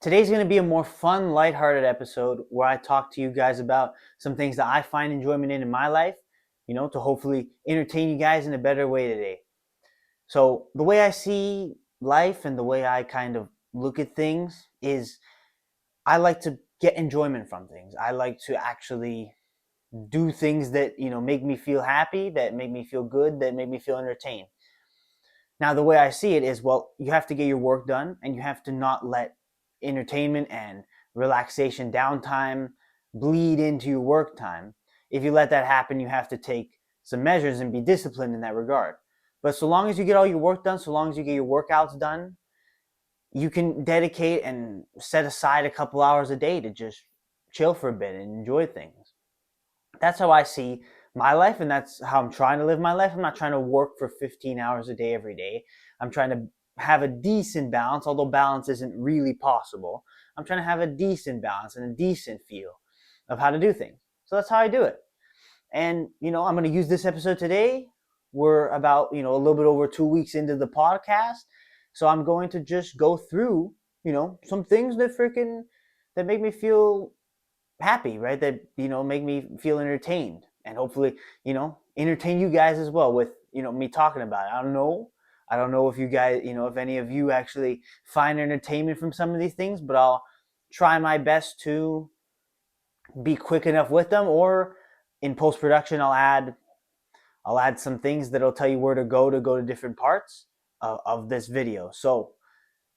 Today's going to be a more fun, lighthearted episode where I talk to you guys about some things that I find enjoyment in my life, to hopefully entertain you guys in a better way today. So, the way I see life and the way I kind of look at things is I like to get enjoyment from things. I like to actually do things that, make me feel happy, that make me feel good, that make me feel entertained. Now, the way I see it is, well, you have to get your work done and you have to not let entertainment and relaxation, downtime bleed into your work time. If you let that happen, you have to take some measures and be disciplined in that regard. But so long as you get all your work done, so long as you get your workouts done, you can dedicate and set aside a couple hours a day to just chill for a bit and enjoy things. That's how I see my life, and that's how I'm trying to live my life. I'm not trying to work for 15 hours a day every day. I'm trying to have a decent balance, although balance isn't really possible. I'm trying to have a decent balance and a decent feel of how to do things. So that's how I do it. And, I'm going to use this episode today. We're about, a little bit over 2 weeks into the podcast. So I'm going to just go through, some things that make me feel happy, right? That, make me feel entertained and hopefully, entertain you guys as well with, me talking about it. I don't know if you guys, if any of you actually find entertainment from some of these things, but I'll try my best to be quick enough with them, or in post-production I'll add some things that'll tell you where to go to different parts of this video. So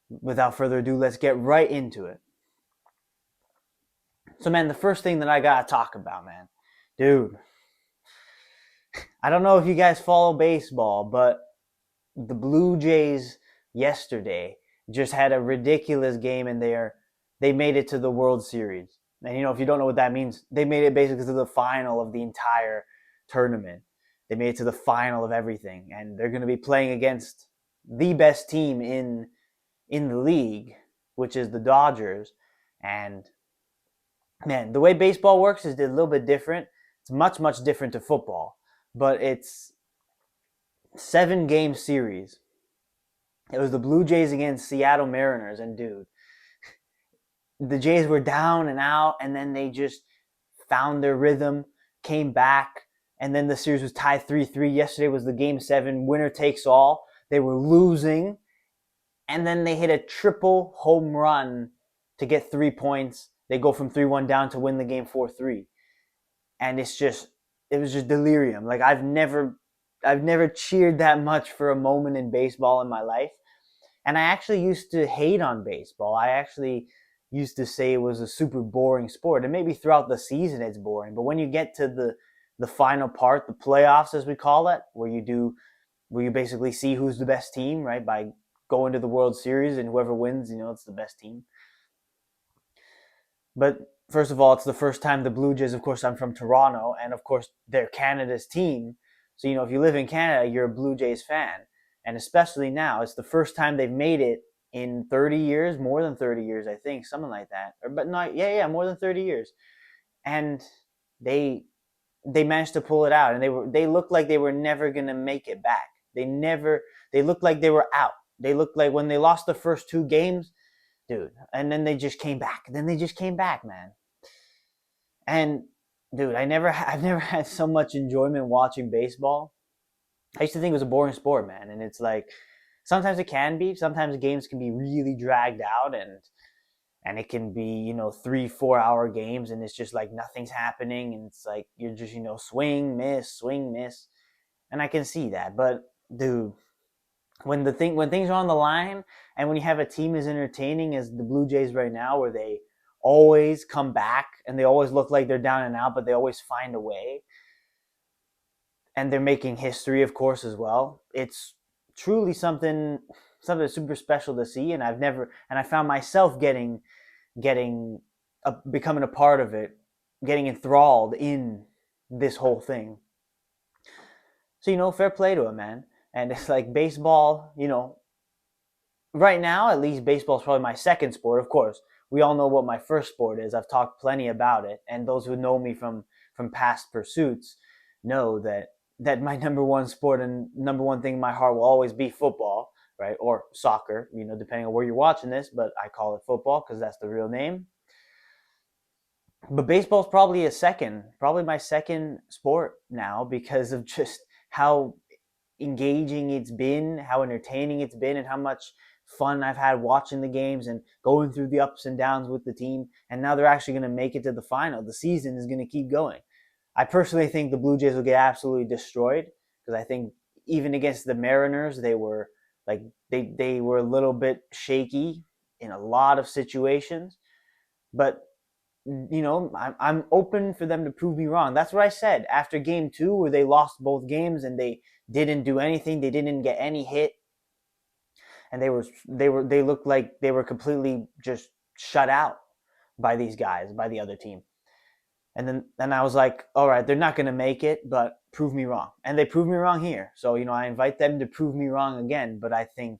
without further ado, let's get right into it. So, man, the first thing that I gotta talk about, man, dude, I don't know if you guys follow baseball, but the Blue Jays yesterday just had a ridiculous game, and they made it to the World Series. And if you don't know what that means, they made it basically to the final of the entire tournament. They made it to the final of everything, and they're going to be playing against the best team in the league, which is the Dodgers. And man, the way baseball works is a little bit different. It's much, much different to football, but it's 7-game series. It was the Blue Jays against Seattle Mariners, and dude, the Jays were down and out, and then they just found their rhythm, came back, and then the series was tied 3-3. Yesterday was the game 7, winner takes all. They were losing, and then they hit a triple home run to get 3 points. They go from 3-1 down to win the game 4-3. And it was just delirium. Like I've never cheered that much for a moment in baseball in my life. And I actually used to hate on baseball. I actually used to say it was a super boring sport. And maybe throughout the season it's boring. But when you get to the final part, the playoffs as we call it, where you basically see who's the best team, right? By going to the World Series, and whoever wins, it's the best team. But first of all, it's the first time the Blue Jays, of course, I'm from Toronto, and of course, they're Canada's team. So, if you live in Canada, you're a Blue Jays fan. And especially now, it's the first time they've made it in 30 years, more than 30 years, I think, something like that. But not, yeah, more than 30 years. And they managed to pull it out, and they looked like they were never going to make it back. They looked like they were out. They looked like when they lost the first 2 games, dude, and then they just came back. Man. And dude, I've never had so much enjoyment watching baseball. I used to think it was a boring sport, man, and it's like sometimes it can be. Sometimes games can be really dragged out, and it can be 3-4 hour games, and it's just like nothing's happening, and it's like you're just swing miss, and I can see that. But dude, when things are on the line, and when you have a team as entertaining as the Blue Jays right now, where they always come back and they always look like they're down and out, but they always find a way, and they're making history, of course, as well. It's truly something super special to see, and I found myself becoming a part of it, getting enthralled in this whole thing. So fair play to it, man. And it's like baseball, right now, at least baseball is probably my second sport. Of course, we all know what my first sport is. I've talked plenty about it. And those who know me from past pursuits know that my number one sport and number one thing in my heart will always be football, right? Or soccer, depending on where you're watching this, but I call it football because that's the real name. But baseball's probably my second sport now because of just how engaging it's been, how entertaining it's been, and how much fun I've had watching the games and going through the ups and downs with the team. And now they're actually going to make it to the final. The season is going to keep going. I personally think the Blue Jays will get absolutely destroyed because I think even against the Mariners, they were like they were a little bit shaky in a lot of situations. But I'm open for them to prove me wrong. That's what I said after game 2 where they lost both games and they didn't do anything. They didn't get any hit and they looked like they were completely just shut out by these guys, by the other team. And then I was like, all right, they're not going to make it, but prove me wrong. And they proved me wrong here. So, I invite them to prove me wrong again, but I think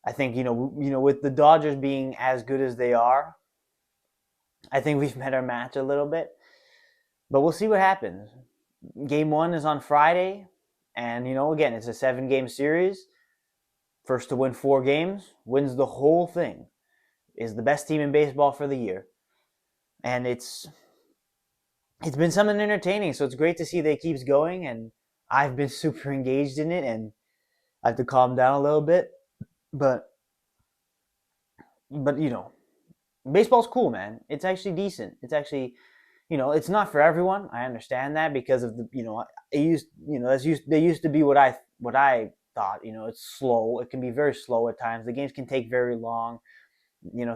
with the Dodgers being as good as they are, I think we've met our match a little bit. But we'll see what happens. Game 1 is on Friday, and again, it's a 7-game series. First to win 4 games wins the whole thing. Is the best team in baseball for the year. And it's been something entertaining, so it's great to see that it keeps going, and I've been super engaged in it, and I have to calm down a little bit. But baseball's cool, man. It's actually decent. It's actually, it's not for everyone. I understand that because of the, they used to be what I thought. It's slow. It can be very slow at times. The games can take very long.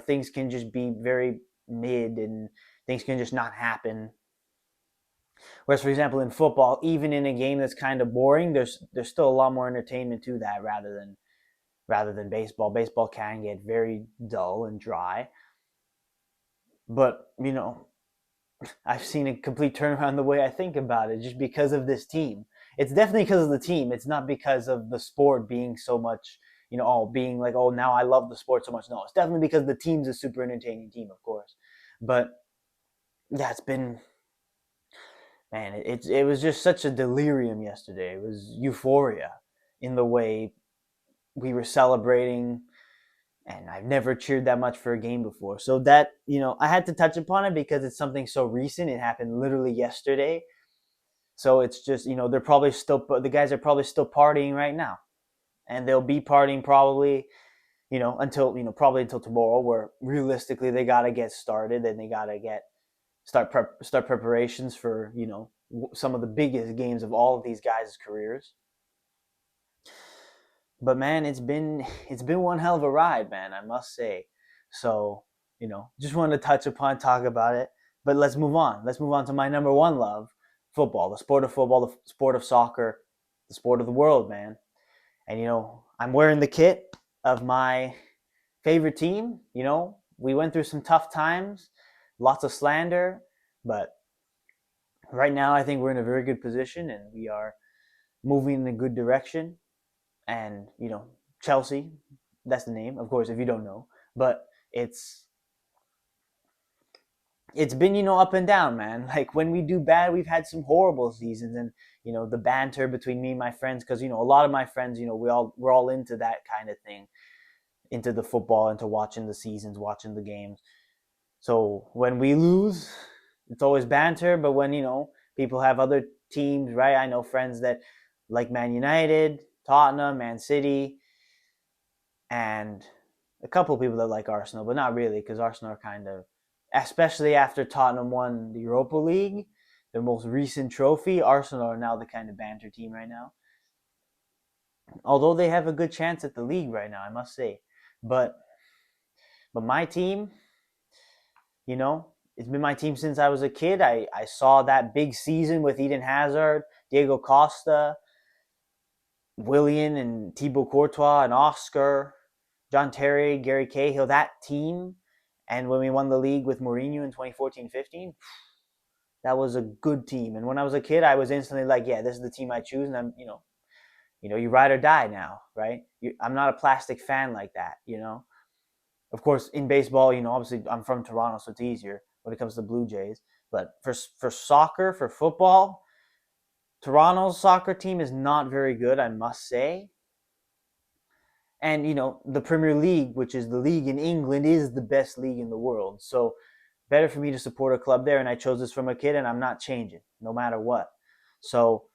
Things can just be very mid, and things can just not happen. Whereas, for example, in football, even in a game that's kind of boring, there's still a lot more entertainment to that rather than baseball. Baseball can get very dull and dry. But, I've seen a complete turnaround the way I think about it just because of this team. It's definitely because of the team. It's not because of the sport being so much, being like, oh, now I love the sport so much. No, it's definitely because the team's a super entertaining team, of course. But yeah, it's been, man, it was just such a delirium yesterday. It was euphoria in the way we were celebrating, and I've never cheered that much for a game before. So that, I had to touch upon it because it's something so recent. It happened literally yesterday. So it's just, the guys are probably still partying right now. And they'll be partying probably, probably until tomorrow, where realistically they got to get started and they got to start preparations for, some of the biggest games of all of these guys' careers. But man, it's been one hell of a ride, man, I must say. So, just wanted to talk about it. But let's move on. Let's move on to my number one love, football, the sport of football, the sport of soccer, the sport of the world, man. And I'm wearing the kit of my favorite team. We went through some tough times, lots of slander, but right now I think we're in a very good position and we are moving in a good direction. And Chelsea, that's the name, of course, if you don't know. But it's been up and down, man. Like when we do bad, we've had some horrible seasons, and the banter between me and my friends, because a lot of my friends, we're all into that kind of thing, into the football, into watching the seasons, watching the games. So when we lose, it's always banter. But when people have other teams, right? I know friends that like Man United, Tottenham, Man City, and a couple of people that like Arsenal, but not really, because Arsenal are kind of, especially after Tottenham won the Europa League, their most recent trophy, Arsenal are now the kind of banter team right now. Although they have a good chance at the league right now, I must say. But my team, it's been my team since I was a kid. I saw that big season with Eden Hazard, Diego Costa, Willian and Thibaut Courtois and Oscar, John Terry, Gary Cahill, that team. And when we won the league with Mourinho in 2014-15, that was a good team. And when I was a kid, I was instantly like, yeah, this is the team I choose. And I'm, you ride or die now, right? I'm not a plastic fan like that, Of course, in baseball, obviously I'm from Toronto, so it's easier when it comes to Blue Jays. But for soccer, for football, Toronto's soccer team is not very good, I must say. And the Premier League, which is the league in England, is the best league in the world. So better for me to support a club there, and I chose this from a kid, and I'm not changing no matter what. So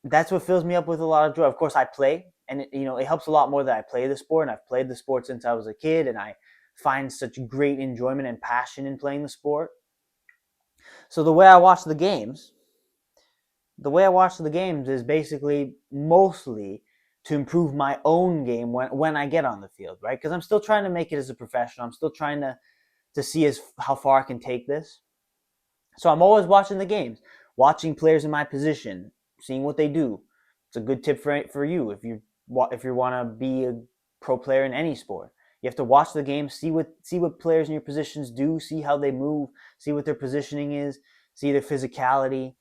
that's what fills me up with a lot of joy. Of course, I play, and it helps a lot more that I play the sport, and I've played the sport since I was a kid, and I find such great enjoyment and passion in playing the sport. So the way I watch the games is basically mostly to improve my own game when I get on the field, right? Because I'm still trying to make it as a professional. I'm still trying to see how far I can take this. So I'm always watching the games, watching players in my position, seeing what they do. It's a good tip for you if you want to be a pro player in any sport. You have to watch the game, see what players in your positions do, see how they move, see what their positioning is, see their physicality,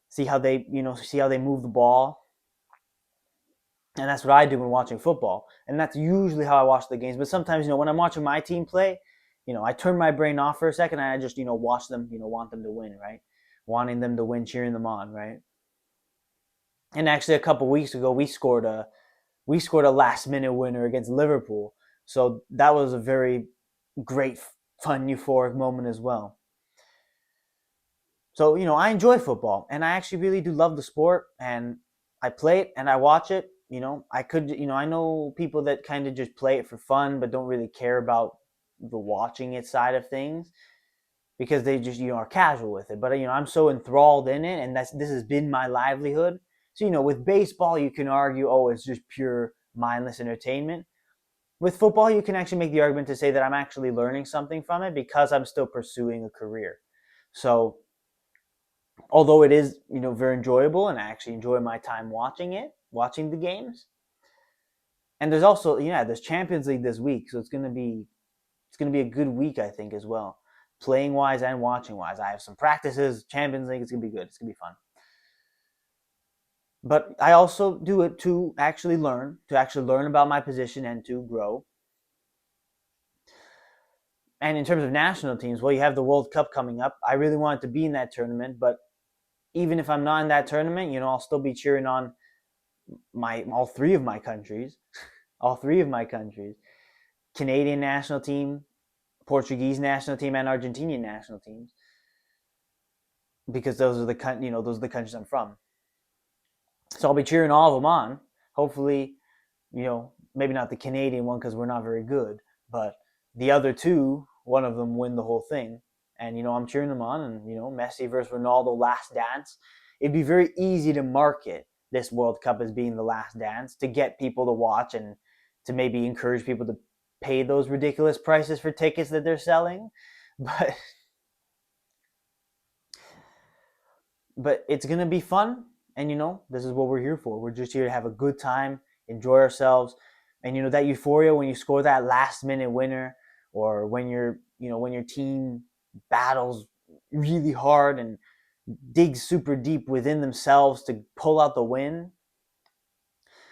see how they move the ball. And that's what I do when watching football. And that's usually how I watch the games. But sometimes, when I'm watching my team play, I turn my brain off for a second and I just, watch them, want them to win, right? Wanting them to win, cheering them on, right? And actually a couple weeks ago we scored a last minute winner against Liverpool. So that was a very great, fun, euphoric moment as well. So, I enjoy football and I actually really do love the sport, and I play it and I watch it. I know people that kind of just play it for fun but don't really care about the watching it side of things because they just, are casual with it. But, I'm so enthralled in it, and this has been my livelihood. So, with baseball, you can argue, oh, it's just pure mindless entertainment. With football, you can actually make the argument to say that I'm actually learning something from it because I'm still pursuing a career. So, although it is, very enjoyable, and I actually enjoy my time watching the games. And there's also, there's Champions League this week, so it's gonna be a good week, I think, as well, playing wise and watching wise. I have some practices. Champions League, it's gonna be good. It's gonna be fun. But I also do it to actually learn about my position and to grow. And in terms of national teams, well, you have the World Cup coming up. I really wanted to be in that tournament, but even if I'm not in that tournament, I'll still be cheering on all three of my countries, Canadian national team, Portuguese national team, and Argentinian national teams, because those are the countries I'm from. So I'll be cheering all of them on. Hopefully, maybe not the Canadian one because we're not very good, but the other two, one of them win the whole thing. And, I'm cheering them on. And, Messi versus Ronaldo, last dance. It'd be very easy to market this World Cup as being the last dance to get people to watch and to maybe encourage people to pay those ridiculous prices for tickets that they're selling. But it's going to be fun. And, this is what we're here for. We're just here to have a good time, enjoy ourselves. And, that euphoria when you score that last minute winner, or when when your team battles really hard and digs super deep within themselves to pull out the win.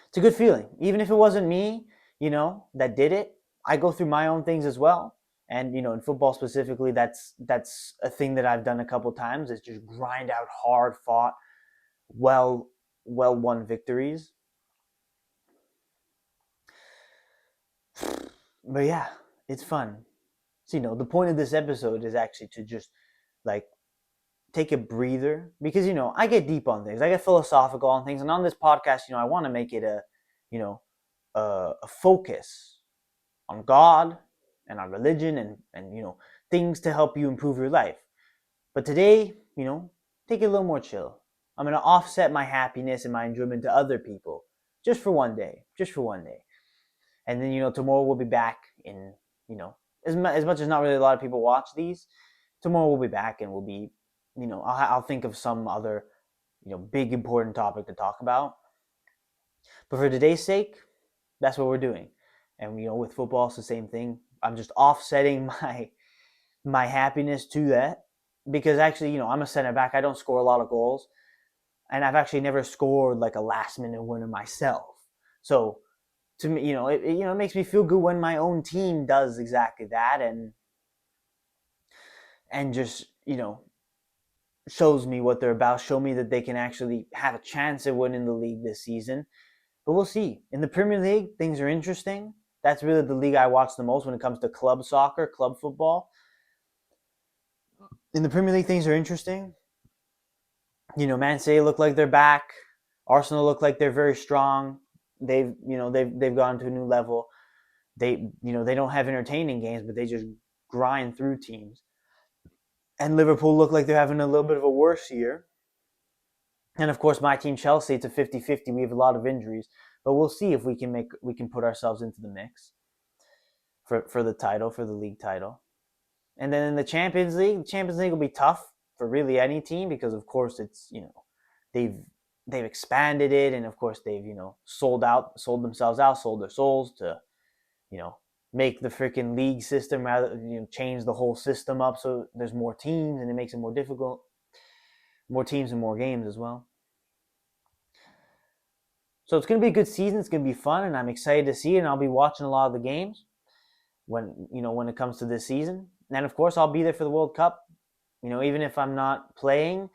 It's a good feeling. Even if it wasn't me, that did it, I go through my own things as well. And, in football specifically, that's a thing that I've done a couple times, is just grind out hard fought, well won victories. But yeah, it's fun. So, the point of this episode is actually to just like take a breather, because I get deep on things, I get philosophical on things, and on this podcast, I want to make it a focus on God and on religion and things to help you improve your life. But today, take it a little more chill. I'm going to offset my happiness and my enjoyment to other people just for one day. And then, tomorrow we'll be back in, as much as not really a lot of people watch these, tomorrow we'll be back and we'll be, I'll think of some other, big important topic to talk about. But for today's sake, that's what we're doing. And, with football, it's the same thing. I'm just offsetting my happiness to that, because actually, I'm a center back. I don't score a lot of goals, and I've actually never scored like a last minute winner myself. So to me, it makes me feel good when my own team does exactly that, and just shows me what they're about, show me that they can actually have a chance at winning the league this season. But we'll see. In the Premier League, things are interesting. That's really the league I watch the most when it comes to club soccer, club football. In the Premier League, things are interesting. Man City look like they're back. Arsenal look like they're very strong. They've gone to a new level. They don't have entertaining games, but they just grind through teams. And Liverpool look like they're having a little bit of a worse year. And of course, my team Chelsea, it's a 50-50. We have a lot of injuries, but we'll see if we can put ourselves into the mix for the title, for the league title. And then in the Champions League will be tough for really any team because of course it's they've expanded it, and of course they've sold themselves out, sold their souls to make the freaking league system rather change the whole system up so there's more teams and it makes it more difficult, more teams and more games as well. So it's going to be a good season. It's going to be fun, and I'm excited to see it. And I'll be watching a lot of the games when it comes to this season. And of course, I'll be there for the World Cup. Even if I'm not playing,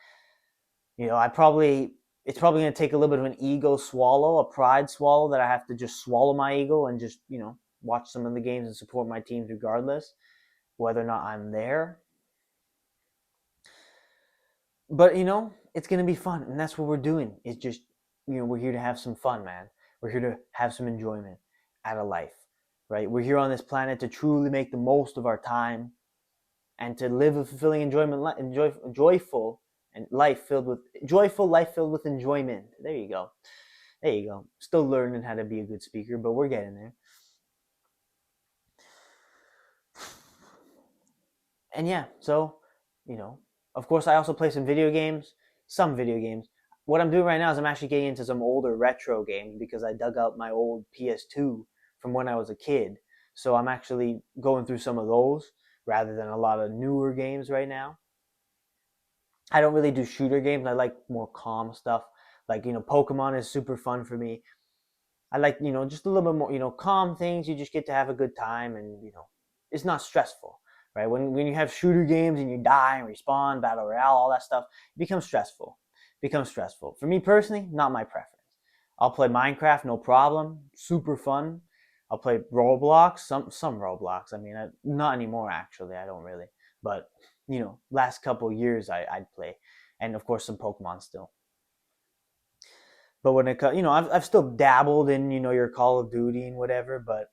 it's probably going to take a little bit of an ego swallow, a pride swallow, that I have to just swallow my ego and just watch some of the games and support my teams regardless, whether or not I'm there. But it's going to be fun, and that's what we're doing. It's just we're here to have some fun, man. We're here to have some enjoyment out of life, right? We're here on this planet to truly make the most of our time and to live a fulfilling joyful life filled with enjoyment. There you go. Still learning how to be a good speaker, but we're getting there. And yeah, so of course I also play some video games. What I'm doing right now is I'm actually getting into some older retro games because I dug out my old PS2 from when I was a kid. So I'm actually going through some of those rather than a lot of newer games right now. I don't really do shooter games. I like more calm stuff. Like, Pokemon is super fun for me. I like, just a little bit more, calm things. You just get to have a good time, and, it's not stressful, right? When you have shooter games and you die and respawn, battle royale, all that stuff, it becomes stressful. For me personally, not my preference. I'll play Minecraft, no problem. Super fun. I'll play Roblox, some Roblox. I mean, not anymore actually. I don't really. But, last couple years I'd play. And of course some Pokemon still. But when it comes, I've still dabbled in, your Call of Duty and whatever, but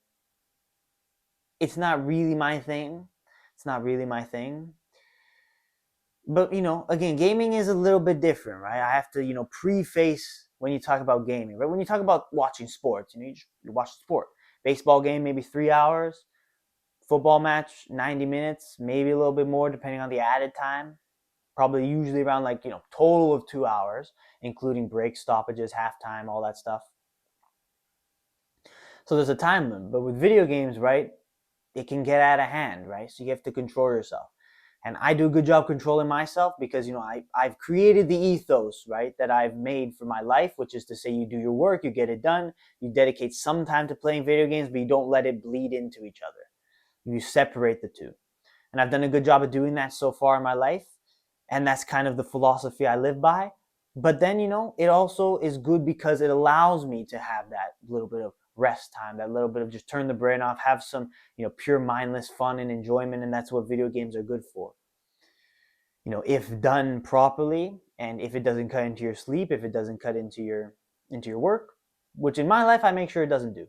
it's not really my thing. But again, gaming is a little bit different, right? I have to preface when you talk about gaming, right? When you talk about watching sports, you watch the sport. Baseball game maybe 3 hours, football match 90 minutes, maybe a little bit more depending on the added time. Probably usually around total of 2 hours, including breaks, stoppages, halftime, all that stuff. So there's a time limit. But with video games, right, it can get out of hand, right? So you have to control yourself. And I do a good job controlling myself because, I've created the ethos, right, that I've made for my life, which is to say you do your work, you get it done, you dedicate some time to playing video games, but you don't let it bleed into each other. You separate the two. And I've done a good job of doing that so far in my life. And that's kind of the philosophy I live by. But then, it also is good because it allows me to have that little bit of rest time, that little bit of just turn the brain off, have some, pure mindless fun and enjoyment. And that's what video games are good for. If done properly, and if it doesn't cut into your sleep, if it doesn't cut into your work, which in my life I make sure it doesn't do.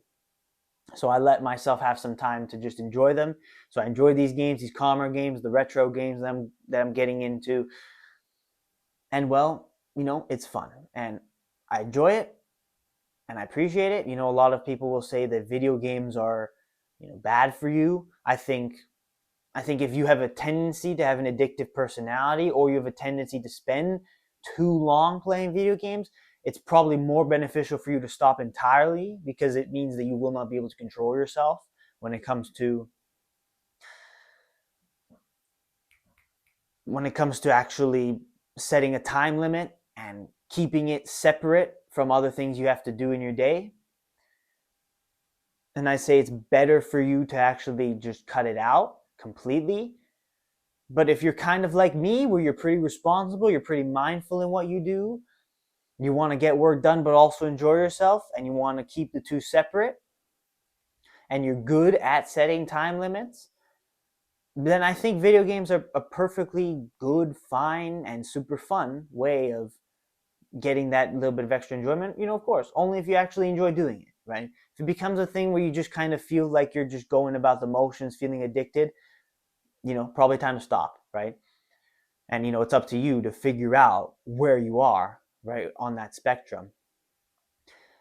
So I let myself have some time to just enjoy them. So I enjoy these games, these calmer games, the retro games that I'm getting into. And well, it's fun. And I enjoy it. And I appreciate it. A lot of people will say that video games are, bad for you. I think if you have a tendency to have an addictive personality, or you have a tendency to spend too long playing video games, it's probably more beneficial for you to stop entirely, because it means that you will not be able to control yourself when it comes to actually setting a time limit and keeping it separate from other things you have to do in your day. And I say it's better for you to actually just cut it out completely. But if you're kind of like me, where you're pretty responsible, you're pretty mindful in what you do, you want to get work done but also enjoy yourself, and you want to keep the two separate, and you're good at setting time limits, then I think video games are a perfectly good, fine, and super fun way of getting that little bit of extra enjoyment. Of course, only if you actually enjoy doing it, right? If it becomes a thing where you just kind of feel like you're just going about the motions, feeling addicted, probably time to stop, right? And it's up to you to figure out where you are, right, on that spectrum.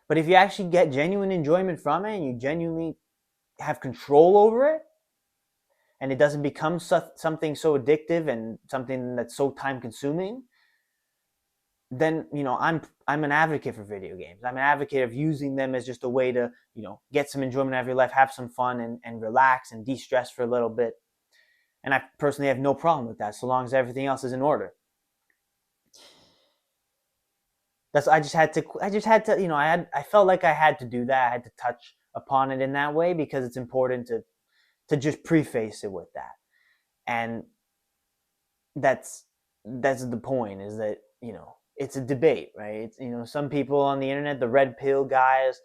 But if you actually get genuine enjoyment from it and you genuinely have control over it, and it doesn't become something so addictive and something that's so time consuming, then I'm an advocate for video games. I'm an advocate of using them as just a way to get some enjoyment out of your life, have some fun, and relax and de-stress for a little bit. And I personally have no problem with that, so long as everything else is in order. I just had to I felt like I had to do that. I had to touch upon it in that way because it's important to just preface it with that. And that's the point, is that it's a debate, right? It's, some people on the internet, the red pill guys,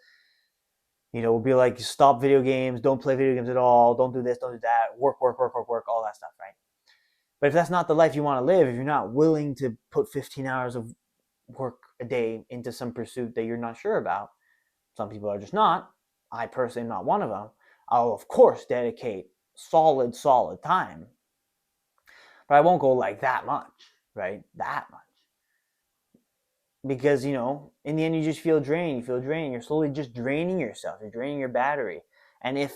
will be like, stop video games, don't play video games at all, don't do this, don't do that, work, all that stuff, right? But if that's not the life you want to live, if you're not willing to put 15 hours of work a day into some pursuit that you're not sure about, some people are just not. I personally am not one of them. I'll of course dedicate solid time, but I won't go like that much, right? That much. Because in the end you just feel drained. You're slowly just draining yourself. You're draining your battery. And if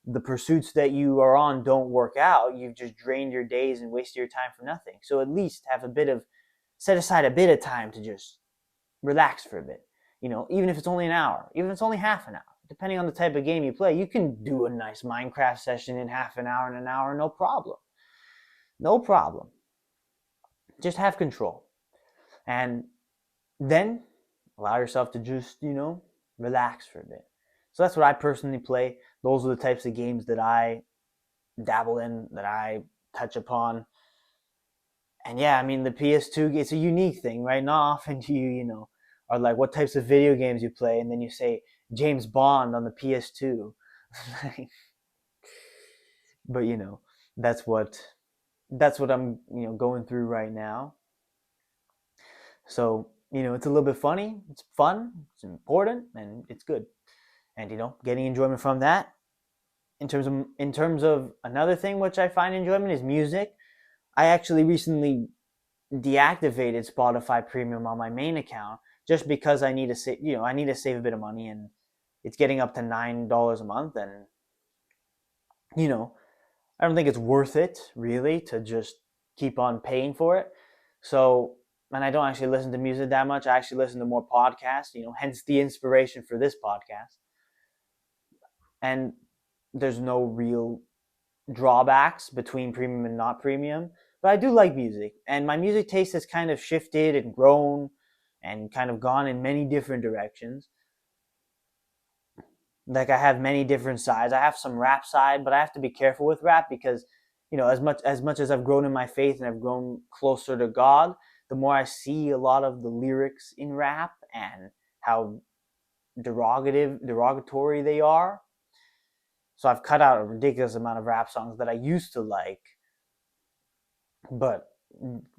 the pursuits that you are on don't work out, you've just drained your days and wasted your time for nothing. So at least set aside a bit of time to just relax for a bit. Even if it's only an hour, even if it's only half an hour, depending on the type of game you play, you can do a nice Minecraft session in half an hour and an hour, no problem. No problem. Just have control. And then allow yourself to just, relax for a bit. So that's what I personally play. Those are the types of games that I dabble in, that I touch upon. And yeah, I mean, the PS2, it's a unique thing, right? Not often do you, are like, what types of video games you play, and then you say James Bond on the PS2. But that's what I'm going through right now. So it's a little bit funny, it's fun, it's important, and it's good. And getting enjoyment from that. In terms of another thing which I find enjoyment is music. I actually recently deactivated Spotify Premium on my main account just because I need to save, I need to save a bit of money, and it's getting up to $9 a month, and I don't think it's worth it really to just keep on paying for it. So, and I don't actually listen to music that much. I actually listen to more podcasts, hence the inspiration for this podcast. And there's no real drawbacks between premium and not premium, but I do like music, and my music taste has kind of shifted and grown and kind of gone in many different directions. Like, I have many different sides. I have some rap side, but I have to be careful with rap because as much as I've grown in my faith and I've grown closer to God, the more I see a lot of the lyrics in rap and how derogatory they are. So I've cut out a ridiculous amount of rap songs that I used to like, but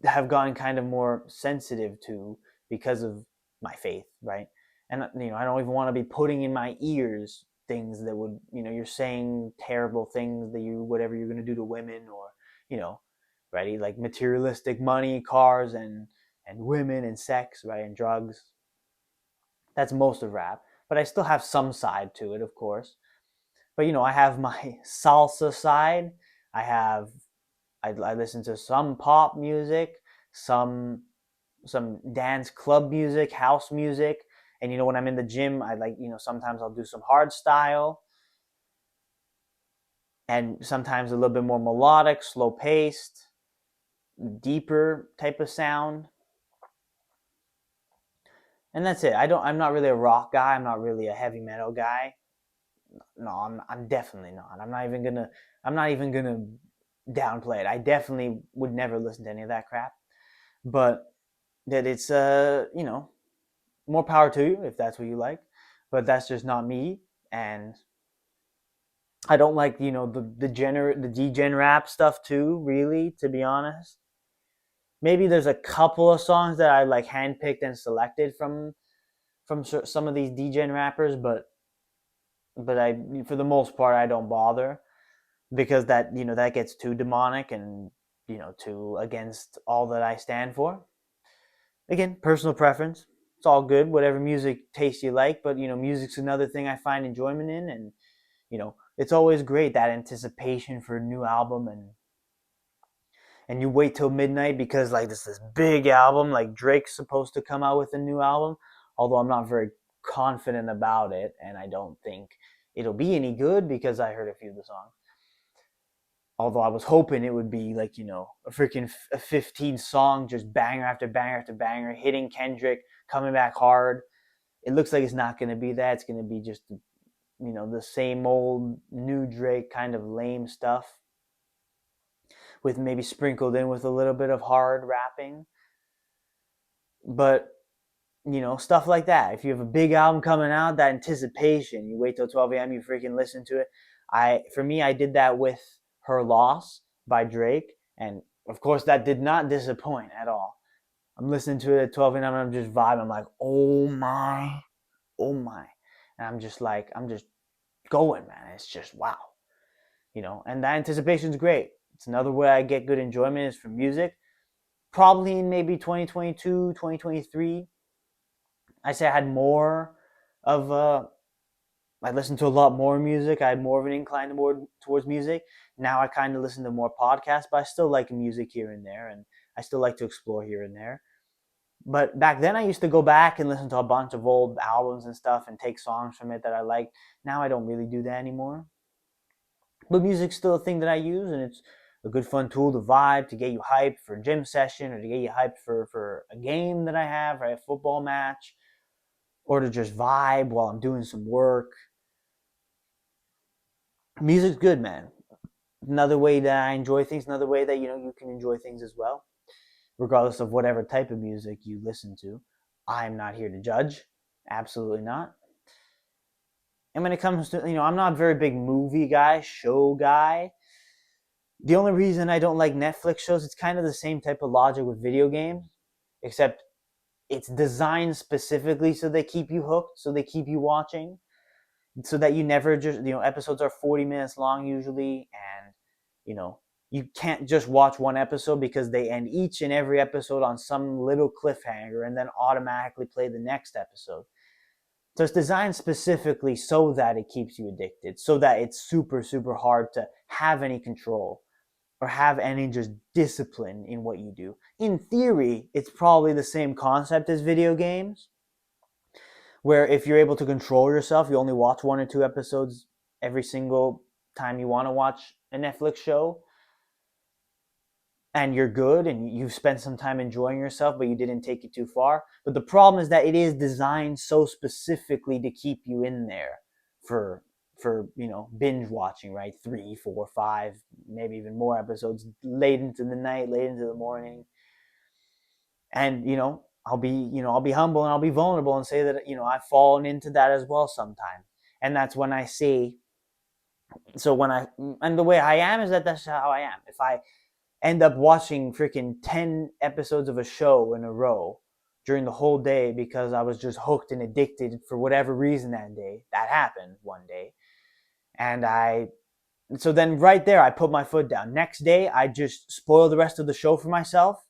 have gotten kind of more sensitive to because of my faith, right? And I don't even want to be putting in my ears things that would, you're saying terrible things that whatever you're going to do to women, or right, like materialistic money, cars, and women and sex, right, and drugs. That's most of rap, but I still have some side to it, of course. But I have my salsa side. I listen to some pop music, some dance club music, house music, and when I'm in the gym, I like, sometimes I'll do some hard style, and sometimes a little bit more melodic, slow paced, deeper type of sound. And that's it. I'm not really a rock guy. I'm not really a heavy metal guy. No, I'm definitely not. I'm not even gonna downplay it. I definitely would never listen to any of that crap. But that it's more power to you if that's what you like, but that's just not me. And I don't like, the degen rap stuff too, really, to be honest. Maybe there's a couple of songs that I like handpicked and selected from some of these degen rappers, but I, for the most part, I don't bother, because that gets too demonic and too against all that I stand for. Again, personal preference. It's all good, whatever music taste you like, but music's another thing I find enjoyment in. And it's always great, that anticipation for a new album, and you wait till midnight because like this big album, like Drake's supposed to come out with a new album, although I'm not very confident about it, and I don't think it'll be any good because I heard a few of the songs. Although I was hoping it would be like a freaking 15 song, just banger after banger after banger, hitting Kendrick, coming back hard. It looks like it's not going to be that. It's going to be just the same old new Drake kind of lame stuff, with maybe sprinkled in with a little bit of hard rapping. But stuff like that. If you have a big album coming out, that anticipation, you wait till 12 a.m., you freaking listen to it. For me, I did that with Her Loss by Drake, and of course that did not disappoint at all. I'm listening to it at 12 a.m. and I'm just vibing. I'm like, oh my, oh my. And I'm just going, man. It's just wow. And that anticipation is great. It's another way I get good enjoyment is from music. Probably in maybe 2022, 2023, I say I had more of I listened to a lot more music. I had more of an incline towards music. Now I kind of listen to more podcasts, but I still like music here and there, and I still like to explore here and there. But back then I used to go back and listen to a bunch of old albums and stuff and take songs from it that I liked. Now I don't really do that anymore. But music's still a thing that I use, and it's a good fun tool to vibe, to get you hyped for a gym session, or to get you hyped for a game that I have, right? A football match, or to just vibe while I'm doing some work. Music's good, man. Another way that I enjoy things, another way that you can enjoy things as well, regardless of whatever type of music you listen to. I'm not here to judge, absolutely not. And when it comes to, I'm not a very big movie guy, show guy. The only reason I don't like Netflix shows, it's kind of the same type of logic with video games, except it's designed specifically so they keep you hooked, so they keep you watching, so that you never just, episodes are 40 minutes long usually, and you can't just watch one episode because they end each and every episode on some little cliffhanger and then automatically play the next episode. So it's designed specifically so that it keeps you addicted, so that it's super, super hard to have any control or have any just discipline in what you do. In theory, it's probably the same concept as video games, where if you're able to control yourself, you only watch 1 or 2 episodes every single time you want to watch a Netflix show, and you're good and you've spent some time enjoying yourself, but you didn't take it too far. But the problem is that it is designed so specifically to keep you in there for binge watching, right? 3, 4, 5, maybe even more episodes late into the night, late into the morning. And I'll be humble and I'll be vulnerable and say that I've fallen into that as well sometimes. And that's when I say, and the way I am is that's how I am. If I end up watching freaking 10 episodes of a show in a row during the whole day because I was just hooked and addicted for whatever reason that day, that happened one day, and so then right there I put my foot down. Next day I just spoil the rest of the show for myself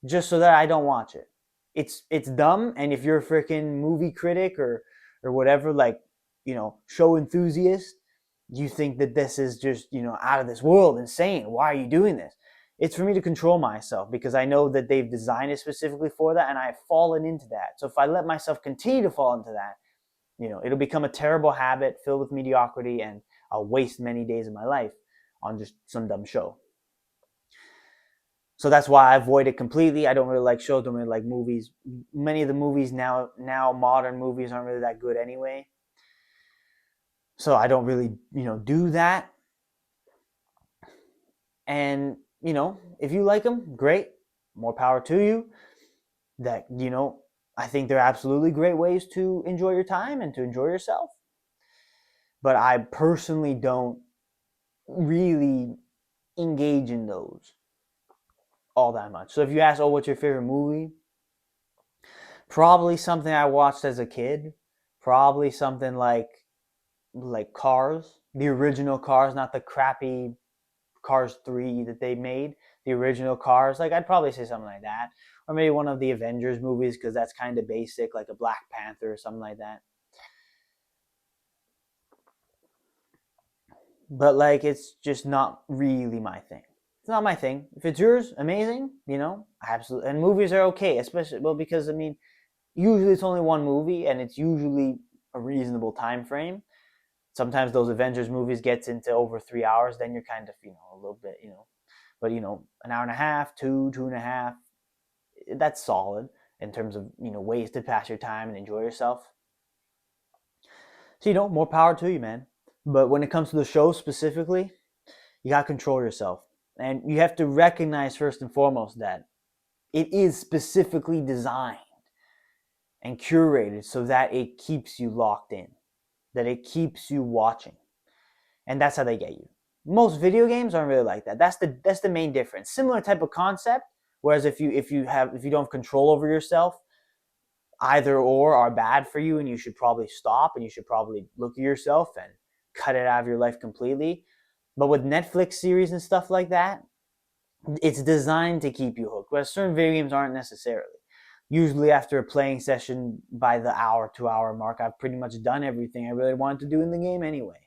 just so that I don't watch it. It's dumb, and if you're a freaking movie critic or whatever, like show enthusiast, you think that this is just out of this world, insane. Why are you doing this? It's for me to control myself because I know that they've designed it specifically for that, and I've fallen into that. So if I let myself continue to fall into that, it'll become a terrible habit filled with mediocrity, and I'll waste many days of my life on just some dumb show. So that's why I avoid it completely. I don't really like shows, don't really like movies. Many of the movies now modern movies aren't really that good anyway. So I don't really, do that. And, if you like them, great. More power to you. That, I think they're absolutely great ways to enjoy your time and to enjoy yourself. But I personally don't really engage in those all that much. So if you ask, oh, what's your favorite movie? Probably something I watched as a kid. Probably something like Cars, the original Cars, not the crappy Cars 3 that they made. The original Cars, like I'd probably say something like that, or maybe one of the Avengers movies because that's kind of basic, like a Black Panther or something like that. But like it's just not really my thing. It's not my thing. If it's yours, amazing, absolutely. And movies are okay, especially well because I mean, usually it's only one movie and it's usually a reasonable time frame. Sometimes those Avengers movies gets into over 3 hours, then you're kind of a little bit but an hour and a half, 2.5, that's solid in terms of ways to pass your time and enjoy yourself. So more power to you, man. But when it comes to the show specifically, you got to control yourself. And you have to recognize first and foremost that it is specifically designed and curated so that it keeps you locked in, that it keeps you watching. And that's how they get you. Most video games aren't really like that. That's the main difference. Similar type of concept, whereas if you don't have control over yourself, either or are bad for you and you should probably stop and you should probably look at yourself and cut it out of your life completely. But with Netflix series and stuff like that, it's designed to keep you hooked. Whereas certain video games aren't necessarily. Usually after a playing session, by the hour, 2 hour mark, I've pretty much done everything I really wanted to do in the game anyway.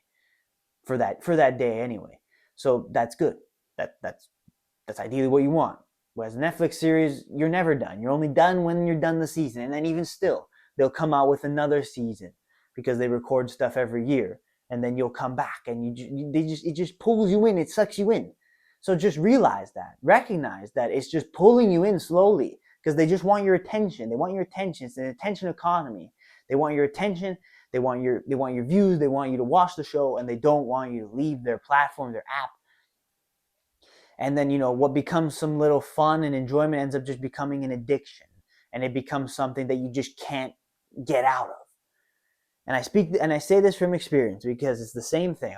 For that day anyway. So that's good. That's ideally what you want. Whereas a Netflix series, you're never done. You're only done when you're done the season. And then even still, they'll come out with another season because they record stuff every year. And then you'll come back and it just pulls you in. It sucks you in. So just realize that. Recognize that it's just pulling you in slowly because they just want your attention. They want your attention. It's an attention economy. They want your attention. They want your views. They want you to watch the show, and they don't want you to leave their platform, their app. And then what becomes some little fun and enjoyment ends up just becoming an addiction, and it becomes something that you just can't get out of. And I say this from experience because it's the same thing.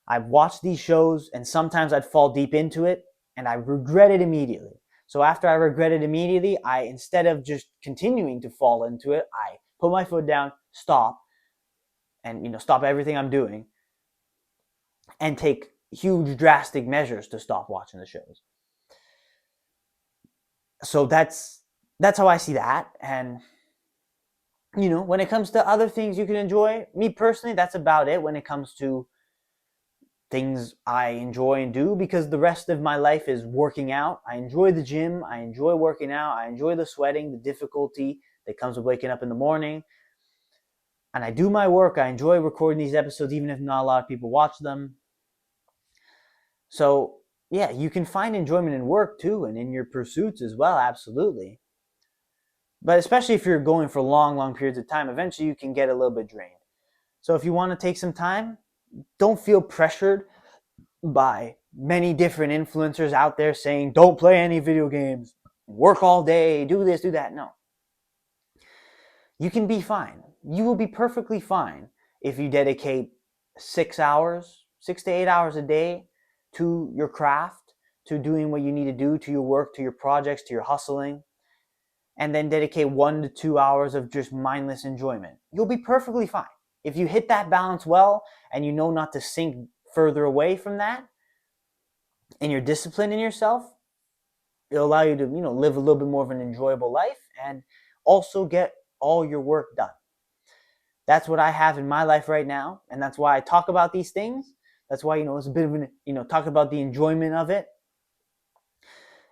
I've watched these shows, and sometimes I'd fall deep into it, and I regret it immediately. So after I regret it immediately, instead of just continuing to fall into it, I put my foot down, stop, and stop everything I'm doing, and take huge drastic measures to stop watching the shows. So that's how I see that. And when it comes to other things you can enjoy, me personally, that's about it when it comes to things I enjoy and do, because the rest of my life is working out. I enjoy the gym, I enjoy working out, I enjoy the sweating, the difficulty that comes with waking up in the morning. And I do my work. I enjoy recording these episodes even if not a lot of people watch them. So yeah, you can find enjoyment in work too, and in your pursuits as well, absolutely. But especially if you're going for long periods of time, eventually you can get a little bit drained. So if you want to take some time, don't feel pressured by many different influencers out there saying, don't play any video games, work all day, do this, do that. No. You can be fine. You will be perfectly fine if you dedicate 6 to 8 hours a day to your craft, to doing what you need to do, to your work, to your projects, to your hustling, and then dedicate 1 to 2 hours of just mindless enjoyment. You'll be perfectly fine. If you hit that balance well and you know not to sink further away from that, and you're disciplined in yourself, it'll allow you to, live a little bit more of an enjoyable life and also get all your work done. That's what I have in my life right now, and that's why I talk about these things. That's why, it's a bit of an, talk about the enjoyment of it.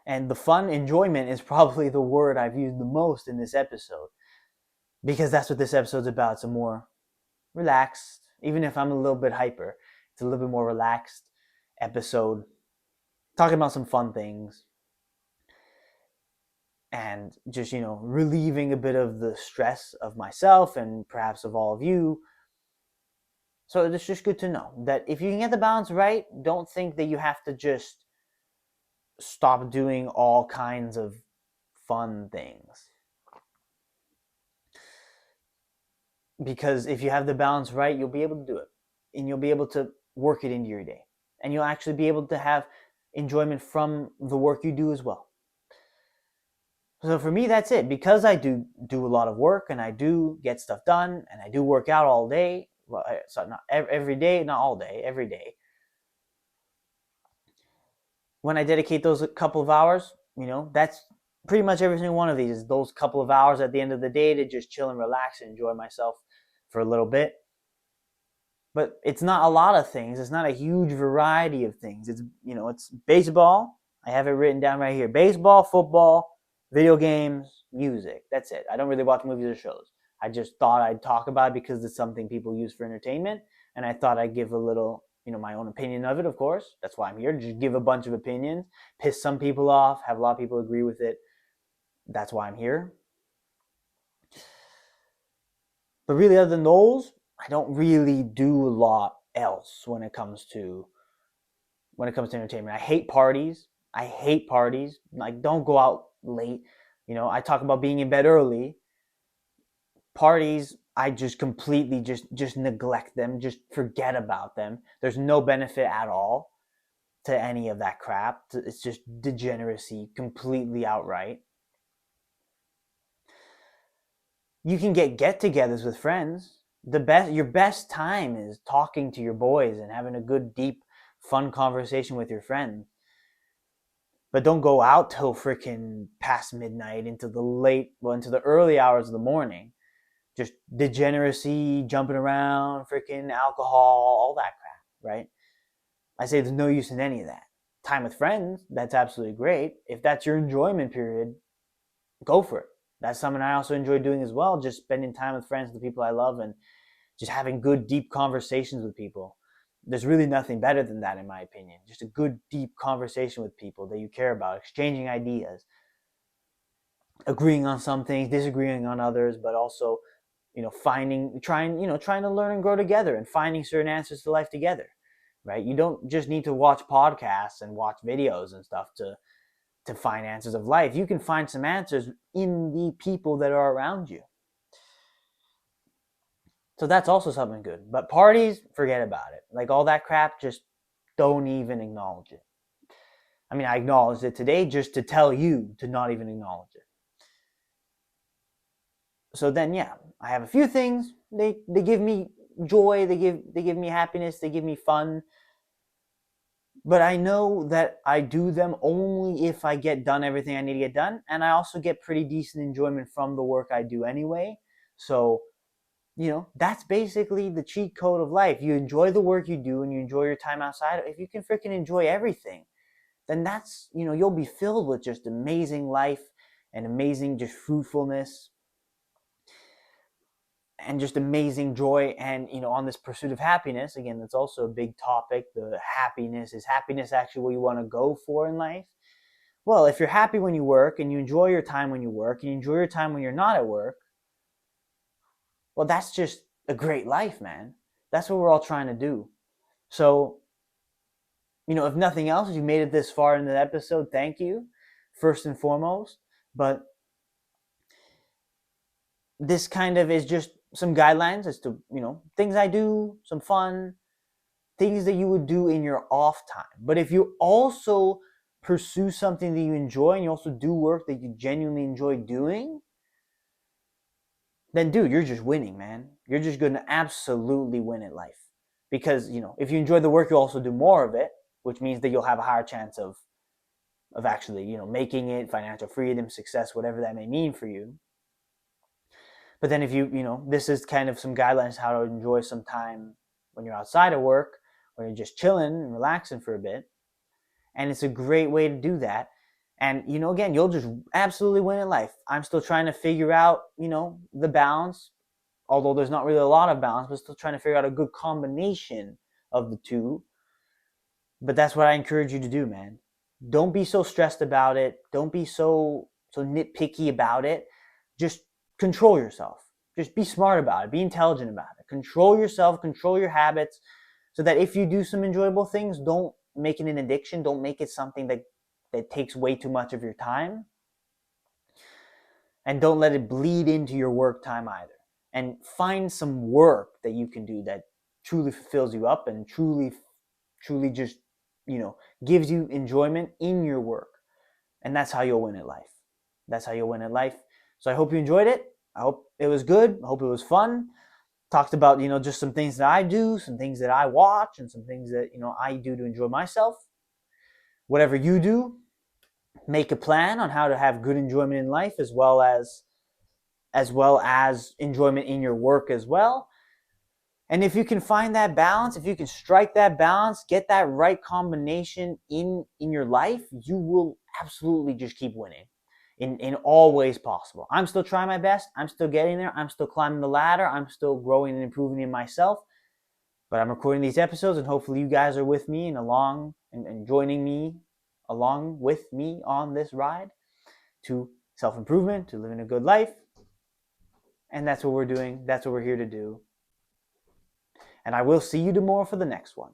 And the fun, enjoyment is probably the word I've used the most in this episode, because that's what this episode's about. It's a more relaxed, even if I'm a little bit hyper, it's a little bit more relaxed episode, talking about some fun things and just, relieving a bit of the stress of myself and perhaps of all of you. So it's just good to know that if you can get the balance right, don't think that you have to just stop doing all kinds of fun things. because if you have the balance right, you'll be able to do it, and you'll be able to work it into your day, and you'll actually be able to have enjoyment from the work you do as well. So for me, that's it. Because I do a lot of work, and I do get stuff done, and I do work out all day. Well, so not every day, not all day, every day. When I dedicate those couple of hours, that's pretty much every single one of these is those couple of hours at the end of the day to just chill and relax and enjoy myself for a little bit. But it's not a lot of things. It's not a huge variety of things. It's baseball. I have it written down right here. Baseball, football, video games, music. That's it. I don't really watch movies or shows. I just thought I'd talk about it because it's something people use for entertainment, and I thought I'd give a little, my own opinion of it, of course. That's why I'm here, just give a bunch of opinions, piss some people off, have a lot of people agree with it. That's why I'm here. But really, other than those, I don't really do a lot else when it comes to entertainment. I hate parties. Like, don't go out late. I talk about being in bed early. Parties, I just completely just neglect them, just forget about them. There's no benefit at all to any of that crap. It's just degeneracy, completely outright. You can get-togethers with friends. Your best time is talking to your boys and having a good, deep, fun conversation with your friends. But don't go out till freaking past midnight into the early hours of the morning. Just degeneracy, jumping around, freaking alcohol, all that crap, right? I say there's no use in any of that. Time with friends, that's absolutely great. If that's your enjoyment period, go for it. That's something I also enjoy doing as well, just spending time with friends, the people I love, and just having good, deep conversations with people. There's really nothing better than that, in my opinion. Just a good, deep conversation with people that you care about, exchanging ideas, agreeing on some things, disagreeing on others, but also, trying to learn and grow together and finding certain answers to life together, right? You don't just need to watch podcasts and watch videos and stuff to find answers of life. You can find some answers in the people that are around you. So that's also something good. But parties, forget about it. Like, all that crap, just don't even acknowledge it. I mean, I acknowledged it today just to tell you to not even acknowledge it. So then, yeah, I have a few things. They give me joy. They give me happiness. They give me fun. But I know that I do them only if I get done everything I need to get done. And I also get pretty decent enjoyment from the work I do anyway. So, that's basically the cheat code of life. You enjoy the work you do and you enjoy your time outside. If you can freaking enjoy everything, then that's, you'll be filled with just amazing life and amazing just fruitfulness and just amazing joy. And, on this pursuit of happiness, again, that's also a big topic. The happiness, is happiness actually what you want to go for in life? Well, if you're happy when you work and you enjoy your time when you work and you enjoy your time when you're not at work, well, that's just a great life, man. That's what we're all trying to do. So, if nothing else, if you made it this far into the episode, thank you, first and foremost. But this kind of is just some guidelines as to, things I do, some fun, things that you would do in your off time. But if you also pursue something that you enjoy and you also do work that you genuinely enjoy doing, then dude, you're just winning, man. You're just going to absolutely win at life. Because, if you enjoy the work, you also do more of it, which means that you'll have a higher chance of actually, making it, financial freedom, success, whatever that may mean for you. But then if this is kind of some guidelines how to enjoy some time when you're outside of work, when you're just chilling and relaxing for a bit. And it's a great way to do that. And, again, you'll just absolutely win at life. I'm still trying to figure out, the balance, although there's not really a lot of balance, but still trying to figure out a good combination of the two. But that's what I encourage you to do, man. Don't be so stressed about it. Don't be so nitpicky about it. Just control yourself. Just be smart about it. Be intelligent about it. Control yourself. Control your habits so that if you do some enjoyable things, don't make it an addiction. Don't make it something that takes way too much of your time. And don't let it bleed into your work time either. and find some work that you can do that truly fulfills you up and truly just, gives you enjoyment in your work. And that's how you'll win at life. That's how you'll win at life. So I hope you enjoyed it. I hope it was good. I hope it was fun. Talked about, just some things that I do, some things that I watch, and some things that, I do to enjoy myself. Whatever you do, make a plan on how to have good enjoyment in life, as well as enjoyment in your work as well. And if you can find that balance, if you can strike that balance, get that right combination in your life, you will absolutely just keep winning in all ways possible. I'm still trying my best. I'm still getting there. I'm still climbing the ladder. I'm still growing and improving in myself. But I'm recording these episodes, and hopefully you guys are with me and joining me along with me on this ride to self-improvement, to living a good life. And that's what we're doing. That's what we're here to do. And I will see you tomorrow for the next one.